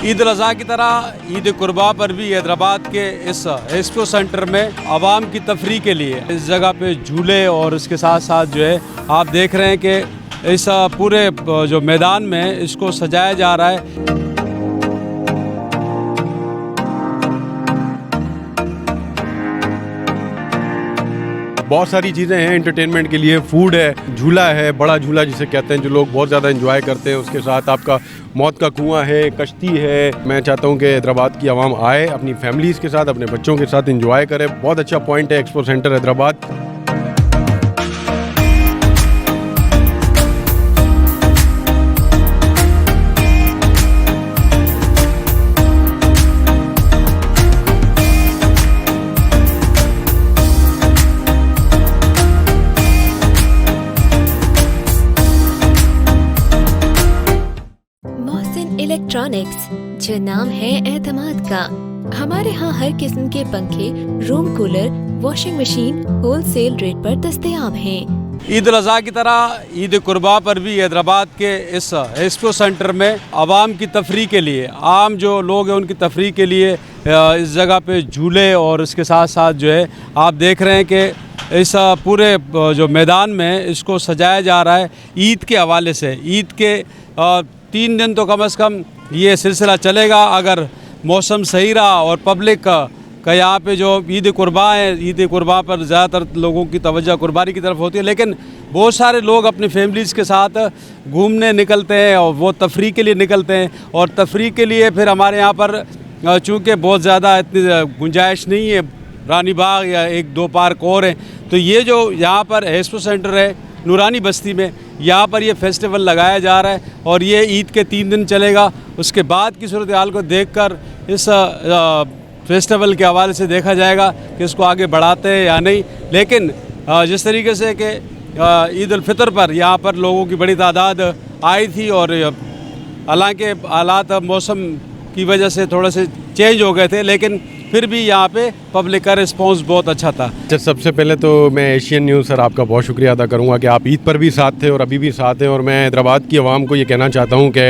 ईद उल अज़हा की तरह ईद कुर्बा पर भी हैदराबाद के इस एक्सपो सेंटर में आवाम की तफरीह के लिए इस जगह पे झूले और उसके साथ साथ जो है आप देख रहे हैं कि इस पूरे जो मैदान में इसको सजाया जा रहा है। बहुत सारी चीज़ें हैं एंटरटेनमेंट के लिए, फूड है, झूला है, बड़ा झूला जिसे कहते हैं जो लोग बहुत ज़्यादा एंजॉय करते हैं, उसके साथ आपका मौत का कुआं है, कश्ती है। मैं चाहता हूं कि हैदराबाद की आवाम आए, अपनी फैमिलीज़ के साथ, अपने बच्चों के साथ एंजॉय करे। बहुत अच्छा पॉइंट है एक्सपो सेंटर हैदराबाद। इलेक्ट्रॉनिक्स, जो नाम है एतमाद का। हमारे यहाँ हर किस्म के पंखे, room cooler, washing machine wholesale rate पर दस्तयाब हैं। ईद उल अज़हा की तरह ईद कुर्बा पर भी हैदराबाद के इस एक्सपो सेंटर में आवाम की तफरीह के लिए, आम जो लोग हैं उनकी तफरीह के लिए इस जगह पे झूले और उसके साथ साथ जो है आप देख रहे हैं कि इस पूरे जो मैदान में इसको सजाया जा रहा है ईद के हवाले से। ईद के 3 दिन तो कम से कम ये सिलसिला चलेगा अगर मौसम सही रहा और पब्लिक का यहाँ पे जो ईद कुर्बा है, ईद कुर्बा पर ज़्यादातर लोगों की तवज्जो कुर्बानी की तरफ होती है, लेकिन बहुत सारे लोग अपनी फैमिलीज़ के साथ घूमने निकलते हैं और वो तफरीह के लिए निकलते हैं। और तफरीह के लिए फिर हमारे यहाँ पर चूँकि बहुत ज़्यादा इतनी गुंजाइश नहीं है, रानी बाग या 1-2 पार्क और हैं, तो ये जो यहाँ पर एक्सपो सेंटर है नूरानी बस्ती में, यहाँ पर ये फेस्टिवल लगाया जा रहा है और ये ईद के 3 दिन चलेगा। उसके बाद की सूरत हाल को देखकर इस फेस्टिवल के हवाले से देखा जाएगा कि इसको आगे बढ़ाते हैं या नहीं। लेकिन जिस तरीके से कि ईद उल फितर पर यहाँ पर लोगों की बड़ी तादाद आई थी और हालांकि हालात मौसम की वजह से थोड़े से चेंज हो गए थे, लेकिन फिर भी यहाँ पे पब्लिक का रिस्पांस बहुत अच्छा था। सबसे पहले तो मैं एशियन न्यूज़ सर आपका बहुत शुक्रिया अदा करूँगा कि आप ईद पर भी साथ थे और अभी भी साथ हैं। और मैं हैदराबाद की आवाम को ये कहना चाहता हूँ कि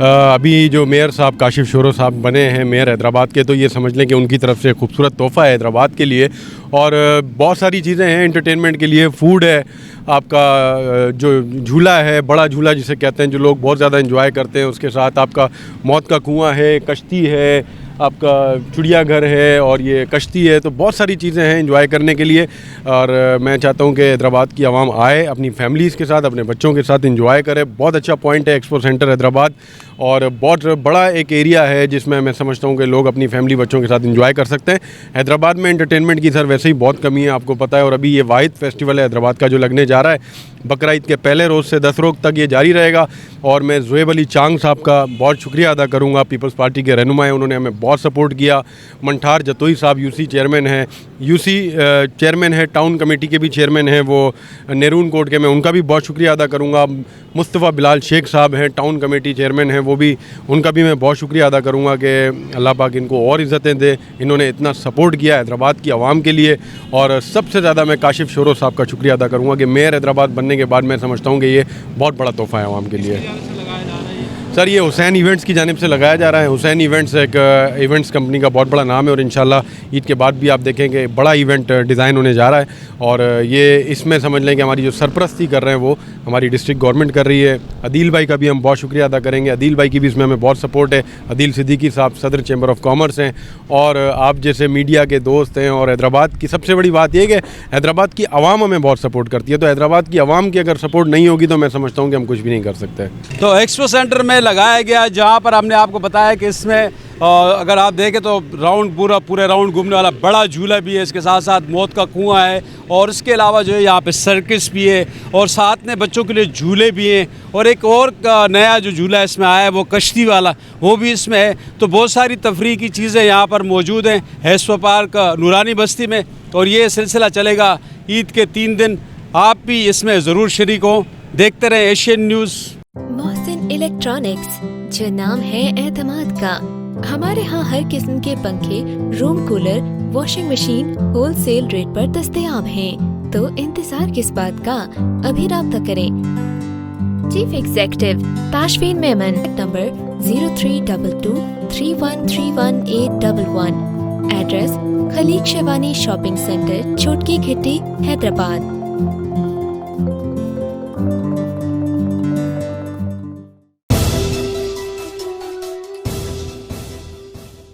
अभी जो मेयर साहब काशिफ शोरो साहब बने हैं मेयर हैदराबाद के, तो ये समझ लें कि उनकी तरफ से खूबसूरत तोहफ़ा है हैदराबाद के लिए। और बहुत सारी चीज़ें हैं एंटरटेनमेंट के लिए, फूड है, आपका जो झूला है, बड़ा झूला जिसे कहते हैं जो लोग बहुत ज़्यादा एंजॉय करते हैं, उसके साथ आपका मौत का कुआं है, कश्ती है, आपका चिड़ियाघर है और ये कश्ती है। तो बहुत सारी चीज़ें हैं एंजॉय करने के लिए। और मैं चाहता हूँ कि हैदराबाद की आवाम आए, अपनी फैमिलीज़ के साथ, अपने बच्चों के साथ एंजॉय करे। बहुत अच्छा पॉइंट है एक्सपो सेंटर हैदराबाद और बहुत बड़ा एक एरिया है जिसमें मैं समझता हूँ कि लोग अपनी फैमिली बच्चों के साथ एंजॉय कर सकते हैं। हैदराबाद में एंटरटेनमेंट की सर वैसे ही बहुत कमी है, आपको पता है। और अभी ये वाहिद फेस्टिवल है हैदराबाद का जो लगने जा रहा है बकरा ईद के पहले रोज़ से 10 रोज़ तक ये जारी रहेगा। और मैं ज़ुएब अली चांग साहब का बहुत शुक्रिया अदा करूँगा, पीपल्स पार्टी के रहनुमा हैं, उन्होंने हमें बहुत सपोर्ट किया। मंठार जतोई साहब यूसी चेयरमैन हैं, यूसी चेयरमैन है, टाउन कमेटी के भी चेयरमैन हैं वो नेरून कोट के, मैं उनका भी बहुत शुक्रिया अदा करूँगा। मुस्तफ़ा बिलाल शेख साहब हैं, टाउन कमेटी चेयरमैन हैं, वो भी, उनका भी मैं बहुत शुक्रिया अदा करूँगा कि अल्लाह पाक इनको और इज़्ज़तें दे, इन्होंने इतना सपोर्ट किया हैदराबाद की आवाम के लिए। और सबसे ज़्यादा मैं काशिफ शोरो साहब का शुक्रिया अदा करूँगा कि मेयर हैदराबाद बनने के बाद मैं समझता हूँ कि ये बहुत बड़ा तोहफ़ा है आवाम के लिए। सर ये हुसैन इवेंट्स की जानिब से लगाया जा रहा है। हुसैन इवेंट्स एक इवेंट्स कंपनी का बहुत बड़ा नाम है और इंशाल्लाह ईद के बाद भी आप देखेंगे बड़ा इवेंट डिज़ाइन होने जा रहा है। और ये इसमें समझ लें कि हमारी जो सरपरस्ती कर रहे हैं वो हमारी डिस्ट्रिक्ट गवर्नमेंट कर रही है। अदील भाई का भी हम बहुत शुक्रिया अदा करेंगे, अदील भाई की भी इसमें हमें बहुत सपोर्ट है। अदील सिद्दीकी साहब सदर चैम्बर ऑफ कॉमर्स हैं और आप जैसे मीडिया के दोस्त हैं। और हैदराबाद की सबसे बड़ी बात यह कि हैदराबाद की आवाम हमें बहुत सपोर्ट करती है, तो हैदराबाद की आवाम की अगर सपोर्ट नहीं होगी तो मैं समझता हूँ कि हम कुछ भी नहीं कर सकते। तो एक्सपो सेंटर में लगाया गया जहाँ पर हमने आपको बताया कि इसमें अगर आप देखें तो पूरे राउंड घूमने वाला बड़ा झूला भी है, इसके साथ साथ मौत का कुआं है और इसके अलावा जो है यहाँ पे सर्कस भी है और साथ में बच्चों के लिए झूले भी हैं। और एक और नया जो झूला इसमें आया है वो कश्ती वाला, वो भी इसमें है। तो बहुत सारी तफरीह की चीज़ें यहाँ पर मौजूद हैं एक्सपो पार्क नूरानी बस्ती में और ये सिलसिला चलेगा ईद के 3 दिन। आप भी इसमें ज़रूर शरीक हो। देखते रहें एशियन न्यूज़। मोहसिन इलेक्ट्रॉनिक्स, जो नाम है एतमाद का। हमारे यहाँ हर किस्म के पंखे, room cooler, washing machine wholesale rate पर दस्तयाब हैं। तो इंतजार किस बात का, अभी राब्ता करें। Chief executive Tashfeen Memon, number 0322 91313811। Address Khaleeq Shewani shopping centre, Chhotki Ghitti, Hyderabad.